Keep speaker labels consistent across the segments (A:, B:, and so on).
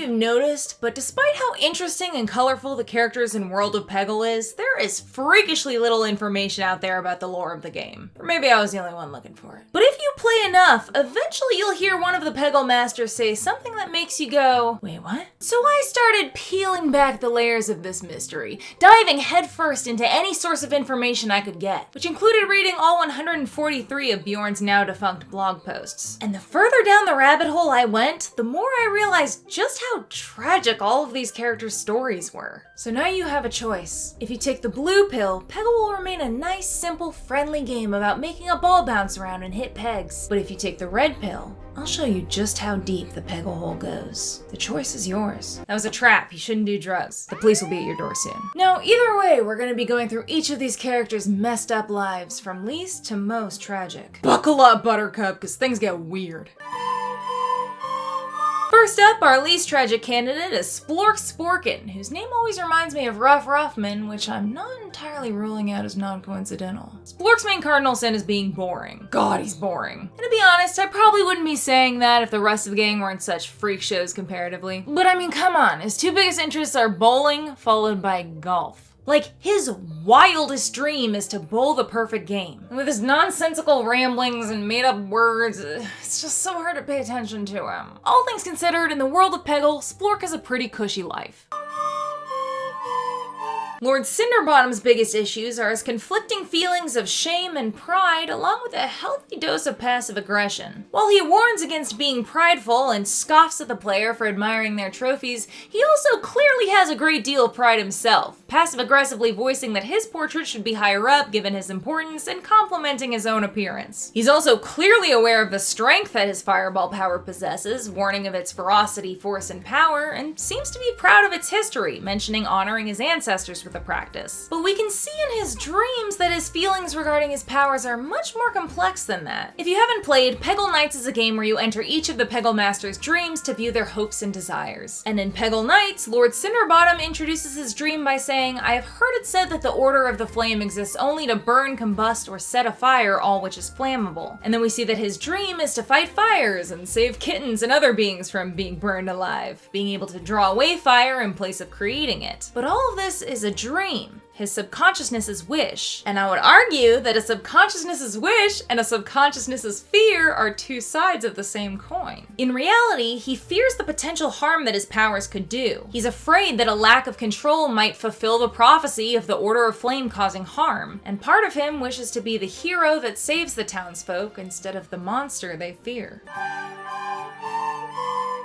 A: you've noticed, but despite how interesting and colorful the characters in World of Peggle is, there is freakishly little information out there about the lore of the game. Or maybe I was the only one looking for it. But if you play enough, eventually you'll hear one of the Peggle Masters say something that makes you go, wait, what? So I started peeling back the layers of this mystery, diving headfirst into any source of information I could get, which included reading all 143 of Bjorn's now-defunct blog posts. And the further down the rabbit hole I went, the more I realized just how tragic all of these characters' stories were. So now you have a choice. If you take the blue pill, Peggle will remain a nice, simple, friendly game about making a ball bounce around and hit pegs. But if you take the red pill, I'll show you just how deep the Peggle hole goes. The choice is yours. That was a trap. You shouldn't do drugs. The police will be at your door soon. Now, either way, we're gonna be going through each of these characters' messed up lives, from least to most tragic. Buckle up, Buttercup, because things get weird. First up, our least tragic candidate is Splork Sporkan, whose name always reminds me of Ruff Ruffman, which I'm not entirely ruling out as non-coincidental. Splork's main cardinal sin is being boring. God, he's boring. And to be honest, I probably wouldn't be saying that if the rest of the gang weren't such freak shows comparatively. But I mean, come on, his two biggest interests are bowling, followed by golf. Like, his wildest dream is to bowl the perfect game. And with his nonsensical ramblings and made-up words, it's just so hard to pay attention to him. All things considered, in the world of Peggle, Splork has a pretty cushy life. Lord Cinderbottom's biggest issues are his conflicting feelings of shame and pride, along with a healthy dose of passive aggression. While he warns against being prideful and scoffs at the player for admiring their trophies, he also clearly has a great deal of pride himself, passive-aggressively voicing that his portrait should be higher up given his importance and complimenting his own appearance. He's also clearly aware of the strength that his fireball power possesses, warning of its ferocity, force, and power, and seems to be proud of its history, mentioning honoring his ancestors with the practice. But we can see in his dreams that his feelings regarding his powers are much more complex than that. If you haven't played, Peggle Nights is a game where you enter each of the Peggle Masters' dreams to view their hopes and desires. And in Peggle Nights, Lord Cinderbottom introduces his dream by saying, "I have heard it said that the Order of the Flame exists only to burn, combust, or set afire all which is flammable." And then we see that his dream is to fight fires and save kittens and other beings from being burned alive, being able to draw away fire in place of creating it. But all of this is a dream, his subconsciousness's wish. And I would argue that a subconsciousness's wish and a subconsciousness's fear are two sides of the same coin. In reality, he fears the potential harm that his powers could do. He's afraid that a lack of control might fulfill the prophecy of the Order of Flame causing harm, and part of him wishes to be the hero that saves the townsfolk instead of the monster they fear.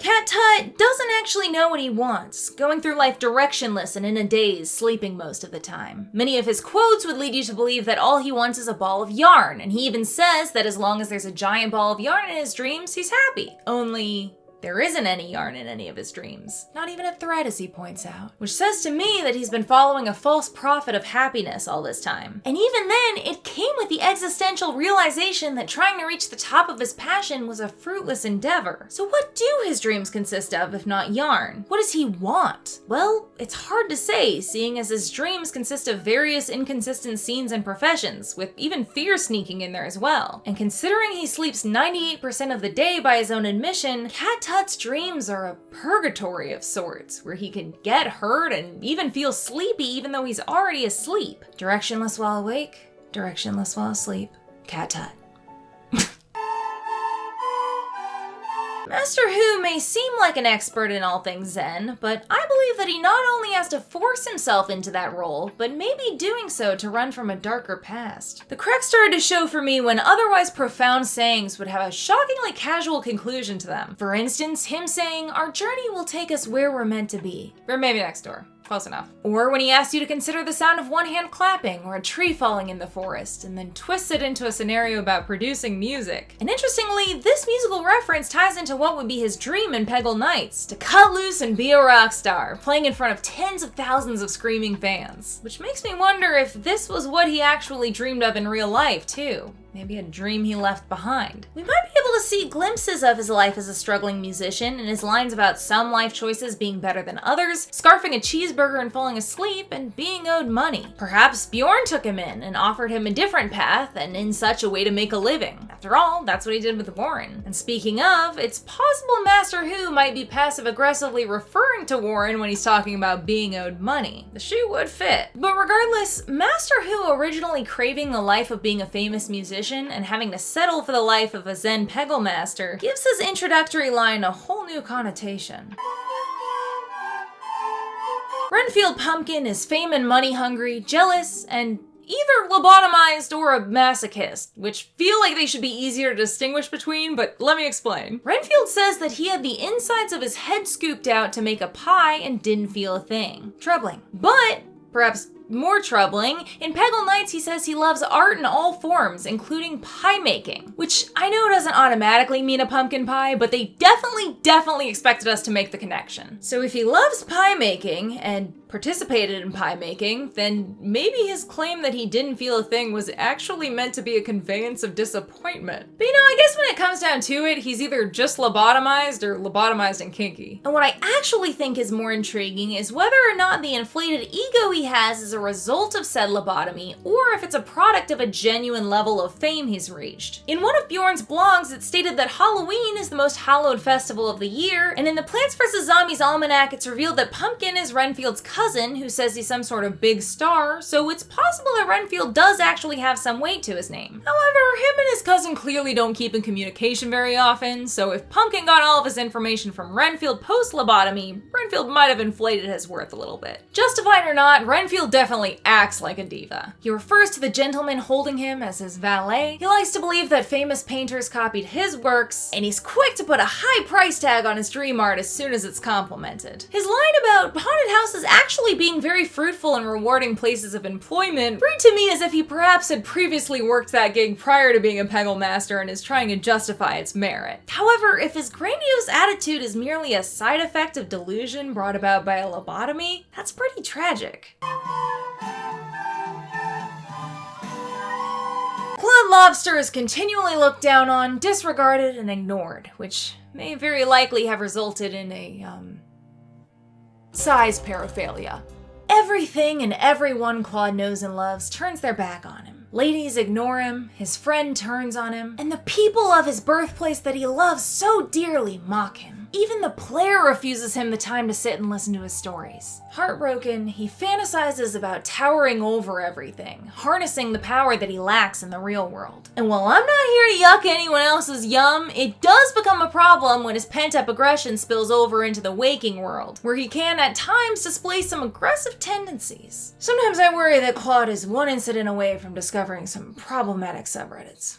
A: Cat Tut doesn't actually know what he wants, going through life directionless and in a daze, sleeping most of the time. Many of his quotes would lead you to believe that all he wants is a ball of yarn, and he even says that as long as there's a giant ball of yarn in his dreams, he's happy. Only there isn't any yarn in any of his dreams. Not even a thread, as he points out. Which says to me that he's been following a false prophet of happiness all this time. And even then, it came with the existential realization that trying to reach the top of his passion was a fruitless endeavor. So what do his dreams consist of if not yarn? What does he want? Well, it's hard to say, seeing as his dreams consist of various inconsistent scenes and professions, with even fear sneaking in there as well. And considering he sleeps 98% of the day by his own admission, Cat Tut's dreams are a purgatory of sorts, where he can get hurt and even feel sleepy even though he's already asleep. Directionless while awake, directionless while asleep. Cat Tut. Master Who may seem like an expert in all things Zen, but I believe that he not only has to force himself into that role, but may be doing so to run from a darker past. The cracks started to show for me when otherwise profound sayings would have a shockingly casual conclusion to them. For instance, him saying, "Our journey will take us where we're meant to be." Or maybe next door. Close enough. Or when he asks you to consider the sound of one hand clapping or a tree falling in the forest, and then twists it into a scenario about producing music. And interestingly, this musical reference ties into what would be his dream in Peggle Nights, to cut loose and be a rock star, playing in front of tens of thousands of screaming fans. Which makes me wonder if this was what he actually dreamed of in real life, too. maybe a dream he left behind. We might be able to see glimpses of his life as a struggling musician and his lines about some life choices being better than others, scarfing a cheeseburger and falling asleep, and being owed money. Perhaps Bjorn took him in and offered him a different path and in such a way to make a living. After all, that's what he did with Warren. And speaking of, it's possible Master Who might be passive-aggressively referring to Warren when he's talking about being owed money. The shoe would fit. But regardless, Master Who originally craving the life of being a famous musician and having to settle for the life of a Zen Peggle Master gives his introductory line a whole new connotation. Renfield Pumpkin is fame and money hungry, jealous, and either lobotomized or a masochist, which feel like they should be easier to distinguish between, but let me explain. Renfield says that he had the insides of his head scooped out to make a pie and didn't feel a thing. Troubling. But perhaps more troubling, in Peggle Nights he says he loves art in all forms, including pie making, which I know doesn't automatically mean a pumpkin pie, but they definitely expected us to make the connection. So if he loves pie making and participated in pie making, then maybe his claim that he didn't feel a thing was actually meant to be a conveyance of disappointment. But you know, I guess when it comes down to it, he's either just lobotomized or lobotomized and kinky. And what I actually think is more intriguing is whether or not the inflated ego he has is a result of said lobotomy, or if it's a product of a genuine level of fame he's reached. In one of Bjorn's blogs, it stated that Halloween is the most hallowed festival of the year, and in the Plants vs. Zombies Almanac, it's revealed that Pumpkin is Renfield's cousin, who says he's some sort of big star, so it's possible that Renfield does actually have some weight to his name. However, him and his cousin clearly don't keep in communication very often, so if Pumpkin got all of his information from Renfield post-lobotomy, Renfield might have inflated his worth a little bit. Justified or not, Renfield definitely acts like a diva. He refers to the gentleman holding him as his valet, he likes to believe that famous painters copied his works, and he's quick to put a high price tag on his dream art as soon as it's complimented. His line about haunted houses actually being very fruitful and rewarding places of employment read to me as if he perhaps had previously worked that gig prior to being a Peggle Master and is trying to justify its merit. However, if his grandiose attitude is merely a side effect of delusion brought about by a lobotomy, that's pretty tragic. Claude Lobster is continually looked down on, disregarded, and ignored, which may very likely have resulted in a, size paraphilia. Everything and everyone Claude knows and loves turns their back on him. Ladies ignore him, his friend turns on him, and the people of his birthplace that he loves so dearly mock him. Even the player refuses him the time to sit and listen to his stories. Heartbroken, he fantasizes about towering over everything, harnessing the power that he lacks in the real world. And while I'm not here to yuck anyone else's yum, it does become a problem when his pent-up aggression spills over into the waking world, where he can at times display some aggressive tendencies. Sometimes I worry that Claude is one incident away from discovering some problematic subreddits.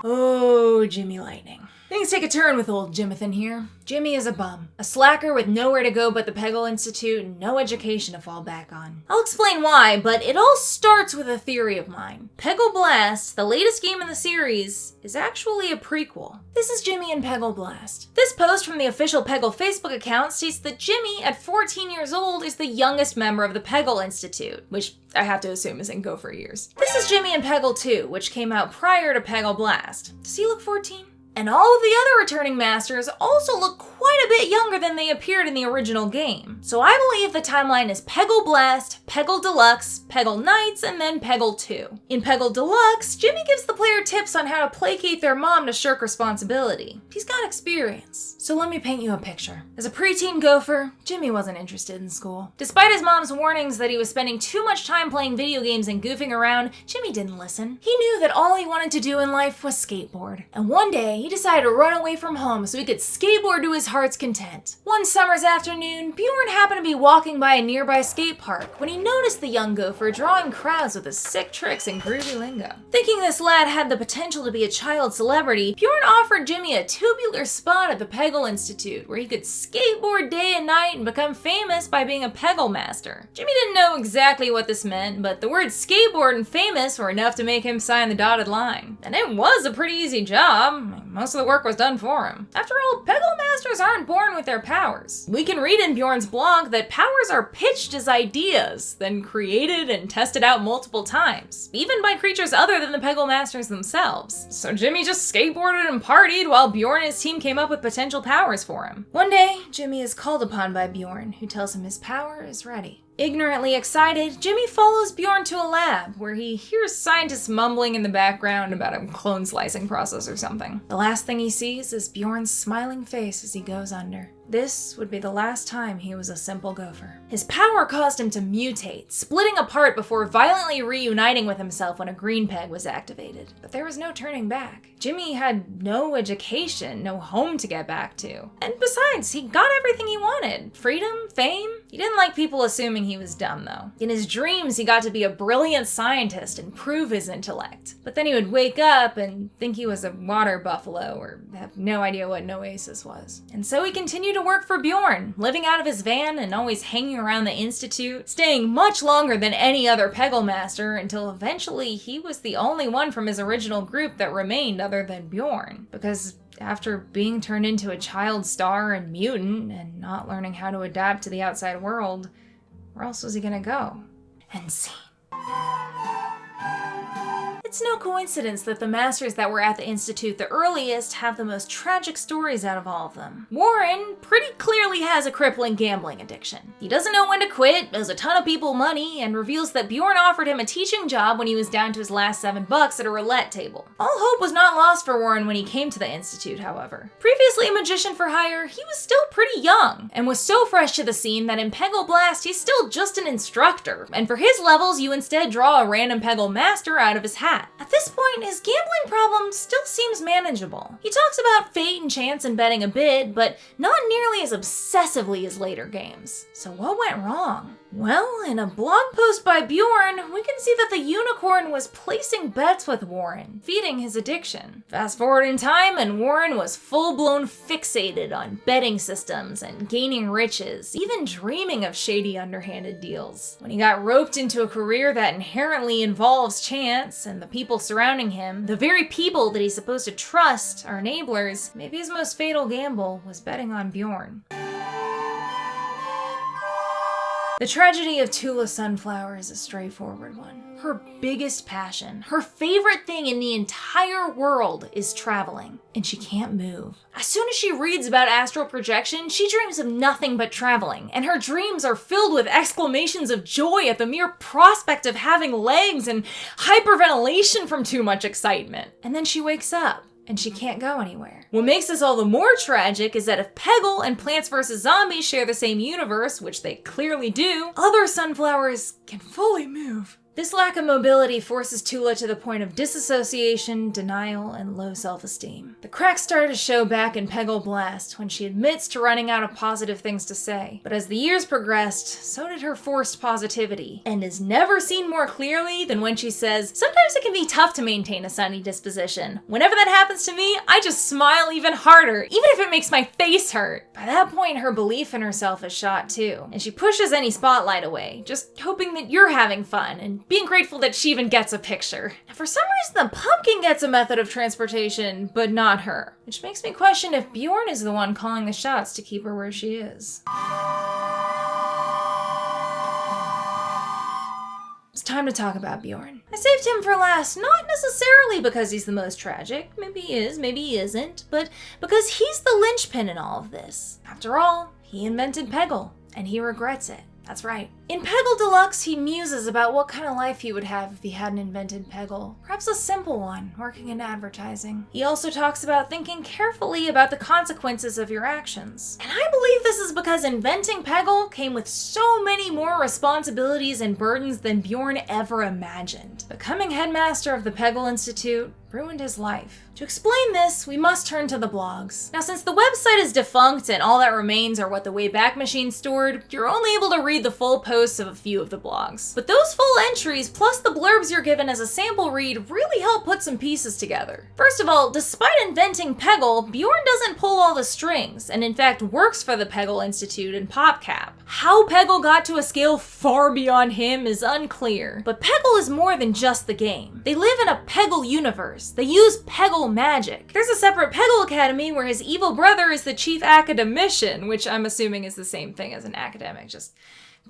A: Oh, Jimmy Lightning. Things take a turn with old Jimathan here. Jimmy is a bum, a slacker with nowhere to go but the Peggle Institute and no education to fall back on. I'll explain why, but it all starts with a theory of mine. Peggle Blast, the latest game in the series, is actually a prequel. This is Jimmy and Peggle Blast. This post from the official Peggle Facebook account states that Jimmy, at 14 years old, is the youngest member of the Peggle Institute, which I have to assume is in Gopher years. This is Jimmy and Peggle 2, which came out prior to Peggle Blast. Does he look 14? And all of the other returning masters also look quite a bit younger than they appeared in the original game. So I believe the timeline is Peggle Blast, Peggle Deluxe, Peggle Nights, and then Peggle 2. In Peggle Deluxe, Jimmy gives the player tips on how to placate their mom to shirk responsibility. He's got experience. So let me paint you a picture. As a preteen gopher, Jimmy wasn't interested in school. Despite his mom's warnings that he was spending too much time playing video games and goofing around, Jimmy didn't listen. He knew that all he wanted to do in life was skateboard. And one day, he decided to run away from home so he could skateboard to his heart's content. One summer's afternoon, Bjorn happened to be walking by a nearby skate park when he noticed the young gopher drawing crowds with his sick tricks and groovy lingo. Thinking this lad had the potential to be a child celebrity, Bjorn offered Jimmy a tubular spot at the Peggle Institute where he could skateboard day and night and become famous by being a Peggle Master. Jimmy didn't know exactly what this meant, but the words skateboard and famous were enough to make him sign the dotted line. And it was a pretty easy job. Most of the work was done for him. After all, Peggle Masters aren't born with their powers. We can read in Bjorn's blog that powers are pitched as ideas, then created and tested out multiple times, even by creatures other than the Peggle Masters themselves. So Jimmy just skateboarded and partied while Bjorn and his team came up with potential powers for him. One day, Jimmy is called upon by Bjorn, who tells him his power is ready. Ignorantly excited, Jimmy follows Bjorn to a lab where he hears scientists mumbling in the background about a clone slicing process or something. The last thing he sees is Bjorn's smiling face as he goes under. This would be the last time he was a simple gopher. His power caused him to mutate, splitting apart before violently reuniting with himself when a green peg was activated. But there was no turning back. Jimmy had no education, no home to get back to. And besides, he got everything he wanted. Freedom, fame. He didn't like people assuming he was dumb, though. In his dreams, he got to be a brilliant scientist and prove his intellect. But then he would wake up and think he was a water buffalo or have no idea what an oasis was. And so he continued to work for Bjorn, living out of his van and always hanging around the Institute, staying much longer than any other Peggle Master until eventually he was the only one from his original group that remained other than Bjorn. Because after being turned into a child star and mutant and not learning how to adapt to the outside world, where else was he gonna go? And scene. It's no coincidence that the masters that were at the Institute the earliest have the most tragic stories out of all of them. Warren pretty clearly has a crippling gambling addiction. He doesn't know when to quit, owes a ton of people money, and reveals that Bjorn offered him a teaching job when he was down to his last $7 at a roulette table. All hope was not lost for Warren when he came to the Institute, however. Previously a magician for hire, he was still pretty young, and was so fresh to the scene that in Peggle Blast he's still just an instructor, and for his levels you instead draw a random Peggle Master out of his hat. At this point, his gambling problem still seems manageable. He talks about fate and chance and betting a bit, but not nearly as obsessively as later games. So what went wrong? Well, in a blog post by Bjorn, we can see that the Unicorn was placing bets with Warren, feeding his addiction. Fast forward in time, and Warren was full-blown fixated on betting systems and gaining riches, even dreaming of shady underhanded deals. When he got roped into a career that inherently involves chance, and the people surrounding him, the very people that he's supposed to trust, are enablers, maybe his most fatal gamble was betting on Bjorn. The tragedy of Tula Sunflower is a straightforward one. Her biggest passion, her favorite thing in the entire world is traveling, and she can't move. As soon as she reads about astral projection, she dreams of nothing but traveling, and her dreams are filled with exclamations of joy at the mere prospect of having legs and hyperventilation from too much excitement. And then she wakes up, and she can't go anywhere. What makes this all the more tragic is that if Peggle and Plants vs. Zombies share the same universe, which they clearly do, other sunflowers can fully move. This lack of mobility forces Tula to the point of disassociation, denial, and low self-esteem. The cracks start to show back in Peggle Blast when she admits to running out of positive things to say. But as the years progressed, so did her forced positivity, and is never seen more clearly than when she says, "Sometimes it can be tough to maintain a sunny disposition. Whenever that happens to me, I just smile even harder, even if it makes my face hurt." By that point, her belief in herself is shot too, and she pushes any spotlight away, just hoping that you're having fun and being grateful that she even gets a picture. And for some reason, the pumpkin gets a method of transportation, but not her. Which makes me question if Bjorn is the one calling the shots to keep her where she is. It's time to talk about Bjorn. I saved him for last, not necessarily because he's the most tragic, maybe he is, maybe he isn't, but because he's the linchpin in all of this. After all, he invented Peggle, and he regrets it. That's right. In Peggle Deluxe, he muses about what kind of life he would have if he hadn't invented Peggle. Perhaps a simple one, working in advertising. He also talks about thinking carefully about the consequences of your actions. And I believe this is because inventing Peggle came with so many more responsibilities and burdens than Bjorn ever imagined. Becoming headmaster of the Peggle Institute ruined his life. To explain this, we must turn to the blogs. Now, since the website is defunct and all that remains are what the Wayback Machine stored, you're only able to read the full posts of a few of the blogs. But those full entries, plus the blurbs you're given as a sample read, really help put some pieces together. First of all, despite inventing Peggle, Bjorn doesn't pull all the strings, and in fact works for the Peggle Institute and PopCap. How Peggle got to a scale far beyond him is unclear, but Peggle is more than just the game. They live in a Peggle universe. They use Peggle magic. There's a separate Peggle Academy where his evil brother is the chief academician, which I'm assuming is the same thing as an academic, just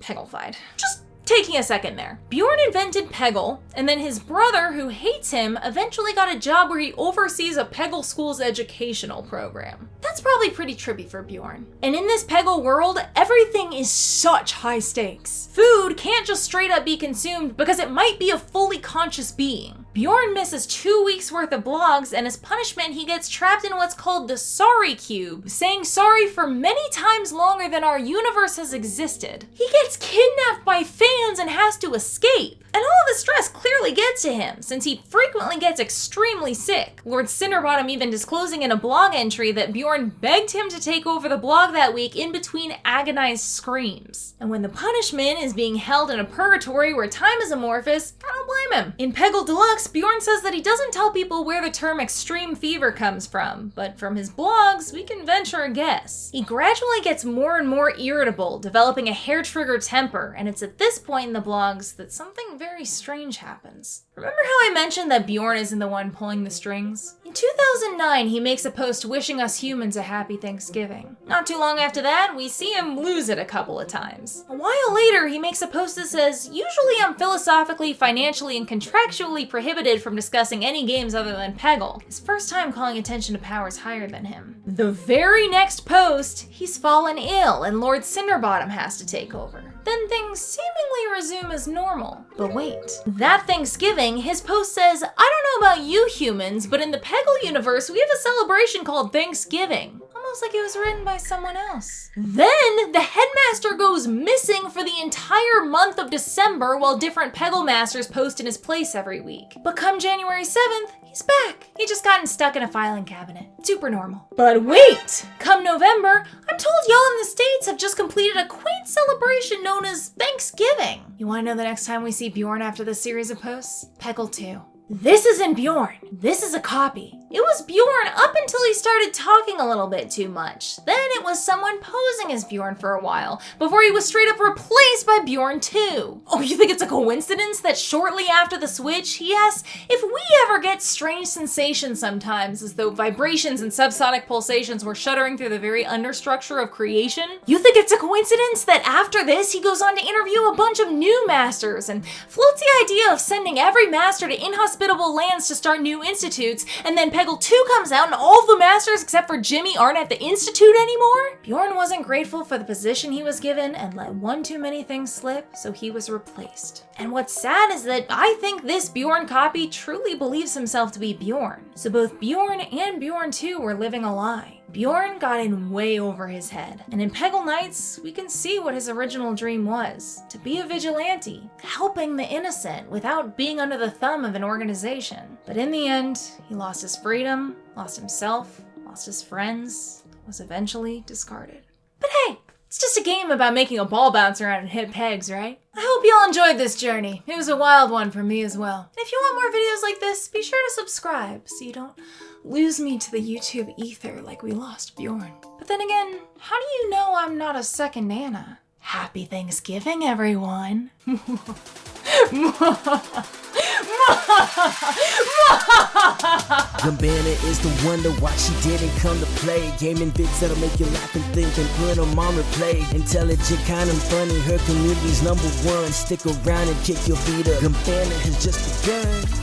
A: Peggle-fied. Just taking a second there. Bjorn invented Peggle, and then his brother, who hates him, eventually got a job where he oversees a Peggle school's educational program. That's probably pretty trippy for Bjorn. And in this Peggle world, everything is such high stakes. Food can't just straight up be consumed because it might be a fully conscious being. Bjorn misses 2 weeks worth of blogs, and as punishment he gets trapped in what's called the Sorry Cube, saying sorry for many times longer than our universe has existed. He gets kidnapped by fans and has to escape. And all the stress clearly gets to him, since he frequently gets extremely sick. Lord Cinderbottom even disclosing in a blog entry that Bjorn begged him to take over the blog that week in between agonized screams. And when the punishment is being held in a purgatory where time is amorphous, I don't blame him. In Peggle Deluxe, Bjorn says that he doesn't tell people where the term extreme fever comes from, but from his blogs, we can venture a guess. He gradually gets more and more irritable, developing a hair-trigger temper, and it's at this point in the blogs that something very strange happens. Remember how I mentioned that Bjorn isn't the one pulling the strings? In 2009, he makes a post wishing us humans a happy Thanksgiving. Not too long after that, we see him lose it a couple of times. A while later, he makes a post that says, "Usually I'm philosophically, financially, and contractually prohibited from discussing any games other than Peggle." His first time calling attention to powers higher than him. The very next post, he's fallen ill and Lord Cinderbottom has to take over. Then things seemingly resume as normal. But wait, that Thanksgiving, his post says, "I don't know about you humans, but in the Peggle universe, we have a celebration called Thanksgiving." Almost like it was written by someone else. Then the headmaster goes missing for the entire month of December while different Peggle Masters post in his place every week. But come January 7th, he's back. He just gotten stuck in a filing cabinet. Super normal. But wait! Come November, I'm told y'all in the States have just completed a quaint celebration known as Thanksgiving. You wanna know the next time we see Bjorn after this series of posts? Peggle 2. This isn't Bjorn. This is a copy. It was Bjorn up until he started talking a little bit too much. Then it was someone posing as Bjorn for a while, before he was straight up replaced by Bjorn 2. Oh, you think it's a coincidence that shortly after the switch, he asks if we ever get strange sensations sometimes, as though vibrations and subsonic pulsations were shuddering through the very understructure of creation? You think it's a coincidence that after this, he goes on to interview a bunch of new masters and floats the idea of sending every master to inhospitable lands to start new institutes, and then Peggle 2 comes out and all the masters except for Jimmy aren't at the institute anymore? Bjorn wasn't grateful for the position he was given and let one too many things slip, so he was replaced. And what's sad is that I think this Bjorn copy truly believes himself to be Bjorn. So both Bjorn and Bjorn 2 were living a lie. Bjorn got in way over his head, and in Peggle Nights, we can see what his original dream was: to be a vigilante, helping the innocent without being under the thumb of an organization. But in the end, he lost his freedom, lost himself, lost his friends, was eventually discarded. But hey, it's just a game about making a ball bounce around and hit pegs, right? I hope y'all enjoyed this journey. It was a wild one for me as well. And if you want more videos like this, be sure to subscribe so you don't lose me to the YouTube ether like we lost Bjorn. But then again, how do you know I'm not a second Anna? Happy Thanksgiving, everyone.
B: Goombanna is the wonder why she didn't come to play. Gaming vids that'll make you laugh and think and put them on replay. Intelligent, kind and funny, her community's #1. Stick around and kick your feet up. Goombanna has just begun.